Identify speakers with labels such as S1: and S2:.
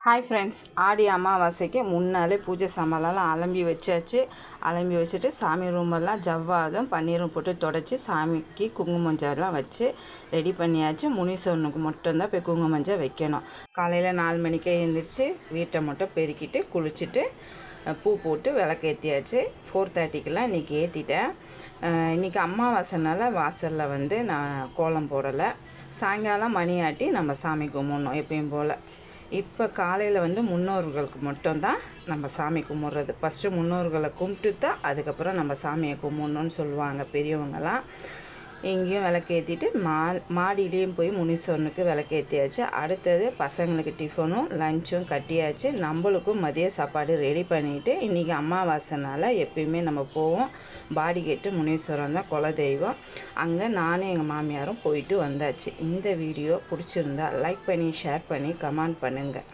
S1: Hi friends, ஆடி அமாவாசைக்கு முன்னாலே பூஜை சாமான்லாம் அலம்பி வச்சாச்சு. அலம்பி வச்சுட்டு சாமி ரூமெல்லாம் ஜவ்வாதும் பன்னீரும் போட்டு தொடச்சி சாமிக்கு குங்குமஞ்சாலாம் வச்சு ரெடி பண்ணியாச்சு. முனீஸ்வரனுக்கு மட்டும்தான் போய் குங்குமஞ்சா வைக்கணும். காலையில் 4 மணிக்கே எழுந்திரிச்சு வீட்டை மட்டும் பெருக்கிட்டு குளிச்சுட்டு பூ போட்டு விளக்கேற்றியாச்சு. 4:30க்கெலாம் இன்றைக்கி ஏற்றிட்டேன். இன்றைக்கி அமாவாசைனால வாசலில் நான் கோலம் போடலை. சாயங்காலம் மணி ஆட்டி நம்ம சாமி கும்பிடணும் எப்பயும் போல். இப்போ காலையில் முன்னோர்களுக்கு மட்டும்தான் நம்ம சாமி கும்பிட்றது. ஃபஸ்ட்டு முன்னோர்களை கும்பிட்டு தான் அதுக்கப்புறம் நம்ம சாமியை கும்பிட்ணுன்னு சொல்லுவாங்க பெரியவங்களாம். இங்கேயும் விளக்கேற்றிட்டு மாடியிலையும் போய் முனீஸ்வரனுக்கு விளக்கேற்றியாச்சு. அடுத்தது பசங்களுக்கு டிஃபனும் லஞ்சும் கட்டியாச்சு. நம்மளுக்கும் மதிய சாப்பாடு ரெடி பண்ணிவிட்டு இன்றைக்கி அமாவாசைனால் எப்பயுமே நம்ம போவோம் பாடிகேட்டு முனீஸ்வரன் தான் குலதெய்வம். அங்கே நானும் எங்கள் மாமியாரும் போயிட்டு வந்தாச்சு. இந்த வீடியோ பிடிச்சிருந்தா லைக் பண்ணி ஷேர் பண்ணி கமெண்ட் பண்ணுங்கள்.